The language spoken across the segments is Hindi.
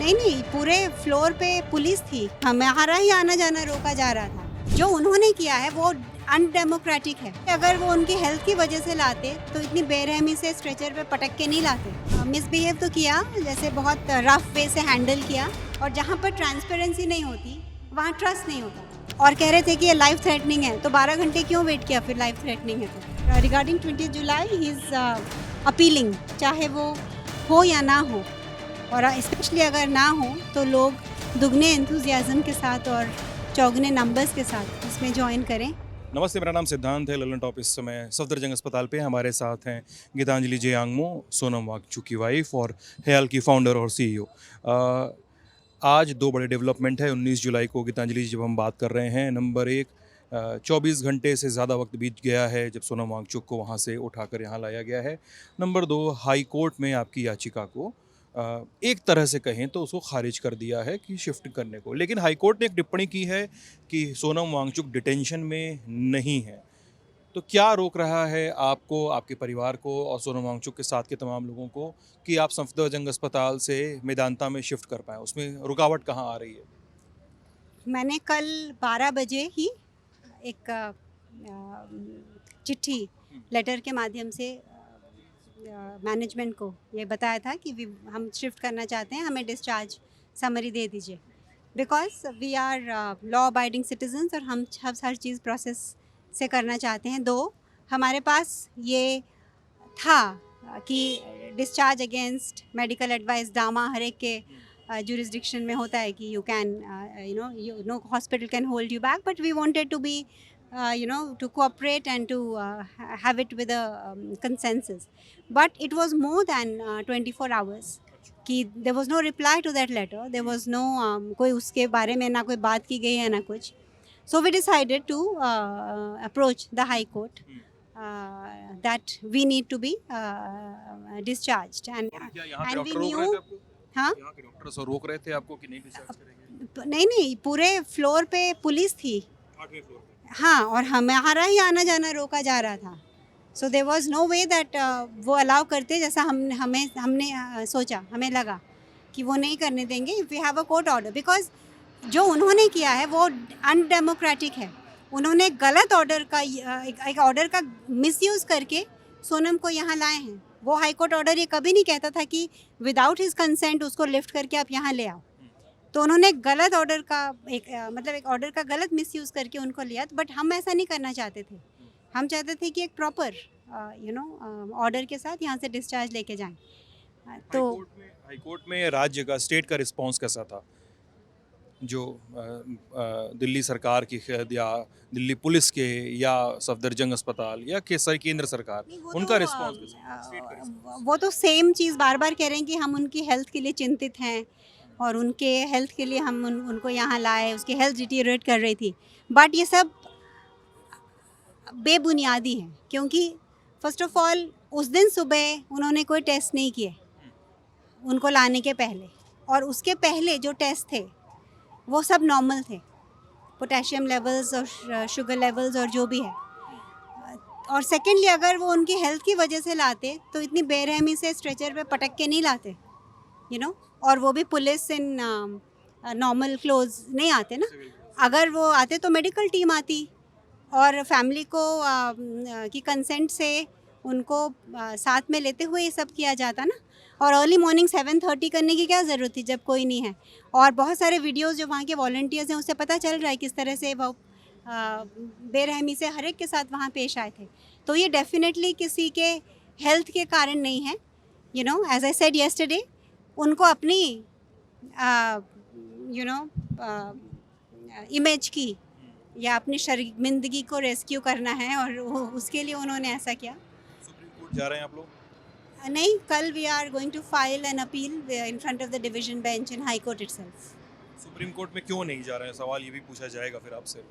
नहीं नहीं, पूरे फ्लोर पे पुलिस थी, हमारा ही आना जाना रोका जा रहा था। जो उन्होंने किया है वो अनडेमोक्रेटिक है। अगर वो उनकी हेल्थ की वजह से लाते तो इतनी बेरहमी से स्ट्रेचर पे पटक के नहीं लाते। मिसबिहेव तो किया, जैसे बहुत रफ वे से हैंडल किया, और जहाँ पर ट्रांसपेरेंसी नहीं होती वहाँ ट्रस्ट नहीं होता। और कह रहे थे कि ये लाइफ थ्रेटनिंग है, तो 12 घंटे क्यों वेट किया फिर लाइफ थ्रेटनिंग है तो। Regarding 20 July he is appealing, चाहे वो हो या ना हो, और स्पेशली अगर ना हो तो लोग दुगने एंथुजियाज्म के साथ और चौगने नंबर्स के साथ इसमें ज्वाइन करें। नमस्ते, मेरा नाम सिद्धांत है। ललन टॉप इस समय सफदरजंग अस्पताल पे हमारे साथ हैं गीतांजलि जयांगमो, सोनम वांगचुक की वाइफ और हयाल की फाउंडर और सीईओ। आज दो बड़े डेवलपमेंट है। 19 जुलाई को गीतांजलि जी जब हम बात कर रहे हैं, नंबर एक 24 घंटे से ज़्यादा वक्त बीत गया है जब सोनम वांगचुक को वहाँ से उठाकर यहाँ लाया गया है। नंबर दो, हाई कोर्ट में आपकी याचिका को एक तरह से कहें तो उसको खारिज कर दिया है कि शिफ्ट करने को, लेकिन हाई कोर्ट ने एक टिप्पणी की है कि सोनम वांगचुक डिटेंशन में नहीं है। तो क्या रोक रहा है आपको, आपके परिवार को और सोनम वांगचुक के साथ के तमाम लोगों को कि आप सफदरजंग अस्पताल से मेदांता में शिफ्ट कर पाएँ? उसमें रुकावट कहाँ आ रही है? मैंने कल 12 बजे ही एक चिट्ठी लेटर के माध्यम से मैनेजमेंट को ये बताया था कि हम शिफ्ट करना चाहते हैं, हमें डिस्चार्ज समरी दे दीजिए, because we are law abiding citizens और हम हर चीज़ प्रोसेस से करना चाहते हैं। दो, हमारे पास ये था कि डिस्चार्ज अगेंस्ट मेडिकल एडवाइस डामा हर एक के jurisdiction में होता है कि you can no hospital can hold you back, but we wanted to be to cooperate and to have it with a consensus, but it was more than 24 hours कि there was no reply to that letter, there was no कोई उसके बारे में ना कोई बात की गई है ना कुछ. So we decided to approach the High Court that we need to be discharged, and क्या यहाँ के we डॉक्टर रोक रहे थे knew. आपको? हाँ, यहाँ के डॉक्टर सो रोक रहे थे आपको कि नहीं डिस्चार्ज करेंगे? नहीं नहीं, पूरे फ्लोर पे पुलिस थी, 8वें फ्लोर पे। हाँ, और हमारा ही आना जाना रोका जा रहा था. So there was no way that वो अलाउ करते, जैसा हमने सोचा, हमें लगा कि वो नहीं करने देंगे if we have a court order, because जो उन्होंने किया है वो अनडेमोक्रेटिक है. उन्होंने गलत ऑर्डर का एक ऑर्डर का मिसयूज़ करके सोनम को यहाँ लाए हैं. वो हाई कोर्ट ऑर्डर ये कभी नहीं कहता था कि विदाउट हिज कंसेंट उसको लिफ्ट करके आप यहाँ ले आओ. तो उन्होंने गलत ऑर्डर का मतलब एक ऑर्डर का गलत मिसयूज़ करके उनको लिया, बट हम ऐसा नहीं करना चाहते थे. हम चाहते थे कि एक प्रॉपर ऑर्डर के साथ यहाँ से डिस्चार्ज लेके जाएं. तो हाई कोर्ट में राज्य का, स्टेट का रिस्पांस कैसा था? जो दिल्ली सरकार की या दिल्ली पुलिस के या सफदरजंग अस्पताल या केंद्र सरकार, उनका रिस्पांस कैसा? स्टेट का response? वो तो सेम चीज़ बार बार कह रहे हैं कि हम उनकी हेल्थ के लिए चिंतित हैं और उनके हेल्थ के लिए हम उनको यहाँ लाए, उसकी हेल्थ डिटीरियोरेट कर रही थी. बट ये सब बेबुनियादी है, क्योंकि फर्स्ट ऑफ ऑल उस दिन सुबह उन्होंने कोई टेस्ट नहीं किए उनको लाने के पहले, और उसके पहले जो टेस्ट थे वो सब नॉर्मल थे, पोटेशियम लेवल्स और शुगर लेवल्स और जो भी है. और सेकेंडली, अगर वो उनकी हेल्थ की वजह से लाते तो इतनी बेरहमी से स्ट्रेचर पे पटक के नहीं लाते, और वो भी पुलिस इन नॉर्मल क्लोथ्स नहीं आते ना. अगर वो आते तो मेडिकल टीम आती और फैमिली को की कंसेंट से उनको साथ में लेते हुए ये सब किया जाता ना. और अर्ली मॉर्निंग 7:30 करने की क्या ज़रूरत थी जब कोई नहीं है. और बहुत सारे वीडियोस जो वहाँ के वॉलंटियर्स हैं उससे पता चल रहा है किस तरह से वो बेरहमी से हर एक के साथ वहाँ पेश आए थे. तो ये डेफिनेटली किसी के हेल्थ के कारण नहीं है. एज आई सेड येस्टरडे, उनको अपनी इमेज की या अपनी शर्मिंदगी को रेस्क्यू करना है, और उसके लिए उन्होंने ऐसा किया. सुप्रीम कोर्ट जा रहे हैं आप लोग? नहीं, कल we are going to file an appeal in front of the division bench in high court itself. Supreme court में क्यों नहीं जा रहे हैं? सवाल ये भी पूछा जाएगा फिर आपसे.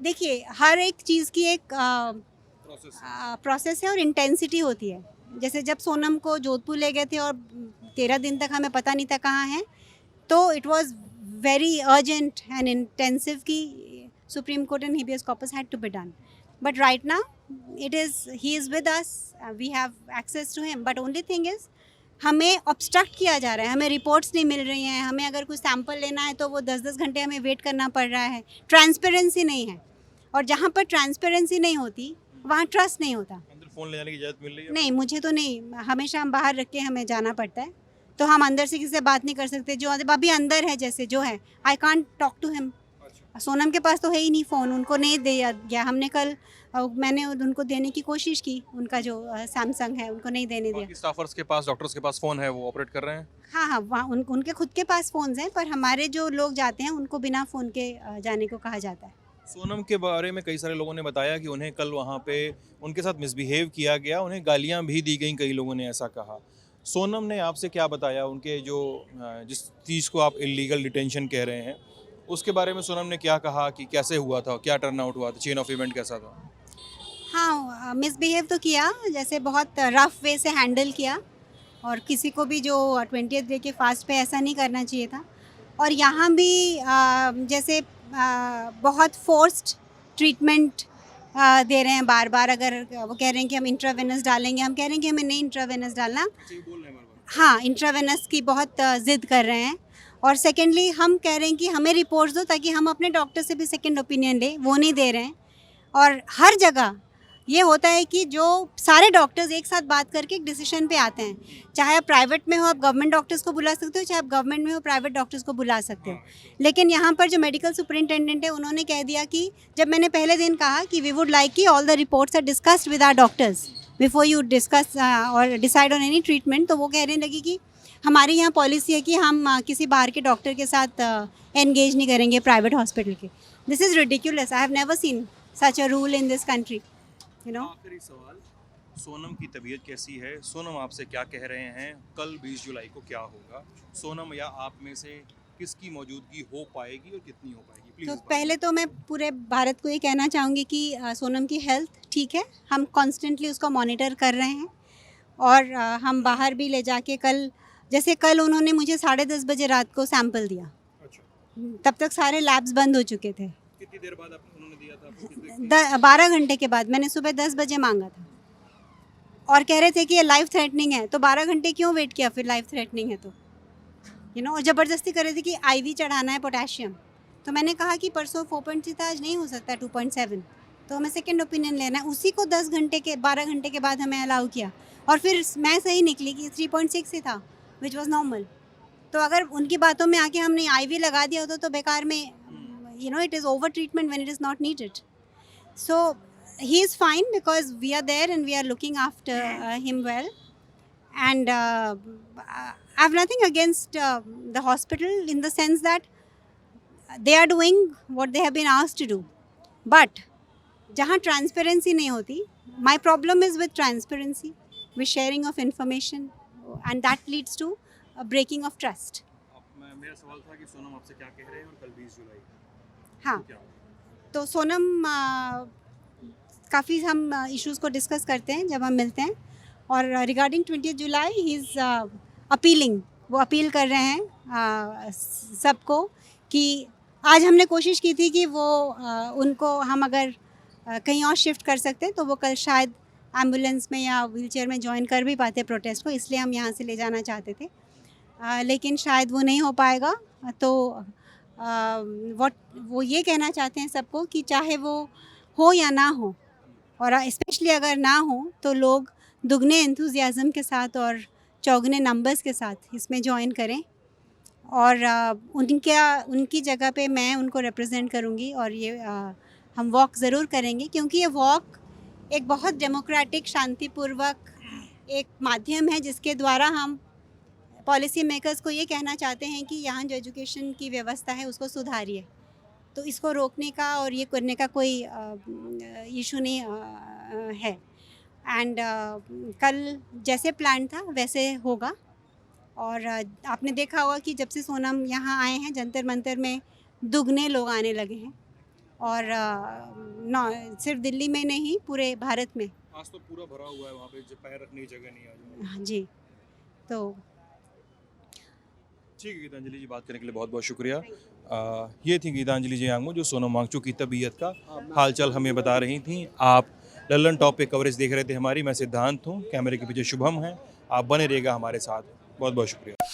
देखिए, हर एक चीज़ की एक प्रोसेस प्रोसेस है और इंटेंसिटी होती है. जैसे जब सोनम को जोधपुर ले गए थे और 13 दिन तक हमें पता नहीं था कहाँ हैं, तो it was very urgent and intensive कि Supreme Court and habeas corpus had to be done. But right now he is with us, we have access to him, but only thing is हमें ऑब्स्ट्रक्ट किया जा रहा है, हमें रिपोर्ट्स नहीं मिल रही हैं, हमें अगर कोई सैंपल लेना है तो वो 10-10 घंटे हमें वेट करना पड़ रहा है, ट्रांसपेरेंसी नहीं है। और जहाँ पर ट्रांसपेरेंसी नहीं होती वहाँ ट्रस्ट नहीं होता। अंदर फ़ोन ले जाने की इजाज़त मिल रही है? नहीं, मुझे तो नहीं, हमेशा हम बाहर रख के हमें जाना पड़ता है, तो हम अंदर से किसी से बात नहीं कर सकते। जो अभी अंदर है, जैसे जो है, I can't talk to him. अच्छा। सोनम के पास तो है ही नहीं फ़ोन, उनको नहीं दिया गया। हमने कल मैंने उनको देने की कोशिश की, उनका जो सैमसंग है उनको नहीं देने दिया। बाकी स्टाफर्स के पास, डॉक्टर्स के पास फ़ोन है, वो ऑपरेट कर रहे हैं? हाँ, हाँ, वहाँ उनके खुद के पास फ़ोन्स हैं, पर हमारे जो लोग जाते हैं उनको बिना फ़ोन के जाने को कहा जाता है। सोनम के बारे में कई सारे लोगों ने बताया कि उन्हें कल वहाँ पे उनके साथ मिसबिहेव किया गया, उन्हें गालियाँ भी दी गईं, कई लोगों ने ऐसा कहा। सोनम ने आपसे क्या बताया? उनके जो जिस चीज़ को आप इल्लीगल डिटेंशन कह रहे हैं, उसके बारे में सोनम ने क्या कहा कि कैसे हुआ था? क्या टर्न आउट हुआ था? चेन ऑफ इवेंट कैसा था? हाँ, मिसबिहेव तो किया, जैसे बहुत रफ़ वे से हैंडल किया, और किसी को भी जो 20th डे के फास्ट पे ऐसा नहीं करना चाहिए था। और यहाँ भी जैसे बहुत फोर्स्ड ट्रीटमेंट दे रहे हैं बार बार। अगर वो कह रहे हैं कि हम इंट्रावेनस डालेंगे, हम कह रहे हैं कि हमें नहीं इंट्रावेनस डालना। हाँ, इंट्रावेनस की बहुत ज़िद कर रहे हैं। और सेकेंडली हम कह रहे हैं कि हमें रिपोर्ट्स दो ताकि हम अपने डॉक्टर से भी सेकेंड ओपिनियन लें, वो नहीं दे रहे हैं। और हर जगह ये होता है कि जो सारे डॉक्टर्स एक साथ बात करके एक डिसीजन पे आते हैं। चाहे आप प्राइवेट में हो, आप गवर्नमेंट डॉक्टर्स को बुला सकते हो, चाहे आप गवर्नमेंट में हो, प्राइवेट डॉक्टर्स को बुला सकते हो। लेकिन यहाँ पर जो मेडिकल सुपरिटेंडेंट है, उन्होंने कह दिया कि जब मैंने पहले दिन कहा कि वी वुड लाइक कि all the reports are discussed with our doctors before you discuss और डिसाइड ऑन एनी ट्रीटमेंट, तो वो कहने लगी कि हमारी यहाँ पॉलिसी है कि हम किसी बाहर के डॉक्टर के साथ एंगेज नहीं करेंगे प्राइवेट हॉस्पिटल के। This is ridiculous, I have never seen such a rule in this country, you know. आखिरी सवाल, सोनम की तबीयत कैसी है? सोनम आपसे क्या कह रहे हैं? कल 20 जुलाई को क्या होगा? सोनम या आप में से किसकी मौजूदगी हो पाएगी और कितनी हो पाएगी? प्लीज़ तो इस बारे में। पहले तो मैं पूरे भारत को ये कहना चाहूँगी कि सोनम की हेल्थ ठीक है, हम कॉन्स्टेंटली उसको मॉनिटर कर रहे हैं। और हम बाहर भी ले जाके कल, जैसे कल उन्होंने मुझे 10:30 बजे रात को सैंपल दिया, अच्छा, तब तक सारे लैब्स बंद हो चुके थे। कितनी देर बाद उन्होंने दिया था आपको? कितने 12 घंटे के बाद मैंने सुबह 10 बजे मांगा था, और कह रहे थे कि ये लाइफ थ्रेटनिंग है। तो 12 घंटे क्यों वेट किया फिर, लाइफ थ्रेटनिंग है तो, यू नो। और ज़बरदस्ती कर रहे थे कि आईवी चढ़ाना है पोटेशियम। तो मैंने कहा कि परसों 4.3 था, आज नहीं हो सकता 2.7, तो हमें सेकंड ओपिनियन लेना है। उसी को 12 घंटे के बाद हमें अलाउ किया, और फिर मैं सही निकली कि 3.6 ही था, विच वॉज नॉर्मल। तो अगर उनकी बातों में आके हमने आईवी लगा दिया होता तो बेकार में, you know, it is over treatment when it is not needed. So he is fine because we are there and we are looking after him well. And I have nothing against the hospital in the sense that they are doing what they have been asked to do. But जहाँ transparency नहीं होती, my problem is with transparency, with sharing of information, and that leads to a breaking of trust. मेरा सवाल था कि सोनम आपसे क्या कह रहे हैं और कल 20 जुलाई हाँ, को क्या होगा? तो सोनम काफ़ी हम इश्यूज़ को डिस्कस करते हैं जब हम मिलते हैं। और regarding 20 July he is appealing, वो अपील कर रहे हैं सबको कि आज हमने कोशिश की थी कि वो उनको हम अगर कहीं और शिफ्ट कर सकते हैं तो वो कल शायद एम्बुलेंस में या व्हीलचेयर में ज्वाइन कर भी पाते प्रोटेस्ट को, इसलिए हम यहाँ से ले जाना चाहते थे। लेकिन शायद वो नहीं हो पाएगा। तो वो ये कहना चाहते हैं सबको कि चाहे वो हो या ना हो, और स्पेशली अगर ना हो तो लोग दुगने एंथुजियाज़म के साथ और चौगने नंबर्स के साथ इसमें ज्वाइन करें। और उनकी जगह पे मैं उनको रिप्रेजेंट करूँगी, और ये हम वॉक ज़रूर करेंगे, क्योंकि ये वॉक एक बहुत डेमोक्रेटिक, शांतिपूर्वक एक माध्यम है जिसके द्वारा हम पॉलिसी मेकर्स को ये कहना चाहते हैं कि यहाँ जो एजुकेशन की व्यवस्था है उसको सुधारिए। तो इसको रोकने का और ये करने का कोई इशू नहीं है। एंड कल जैसे प्लान था वैसे होगा। और आपने देखा होगा कि जब से सोनम यहाँ आए हैं, जंतर मंतर में दुगने लोग आने लगे हैं, और सिर्फ दिल्ली में नहीं, पूरे भारत में। आज तो पूरा भरा हुआ है वहाँ पे, पैर रखने की जगह नहीं है। हाँ जी। तो ठीक है गीतांजलि जी, बात करने के लिए बहुत बहुत शुक्रिया। ये थी गीतांजलि जियांगमो जो सोनम वांगचुक की तबीयत का हालचाल हमें बता रही थी। आप लल्लन टॉप पे कवरेज देख रहे थे हमारी। मैं सिद्धांत हूँ, कैमरे के पीछे शुभम है। आप बने रहिएगा हमारे साथ। बहुत बहुत शुक्रिया।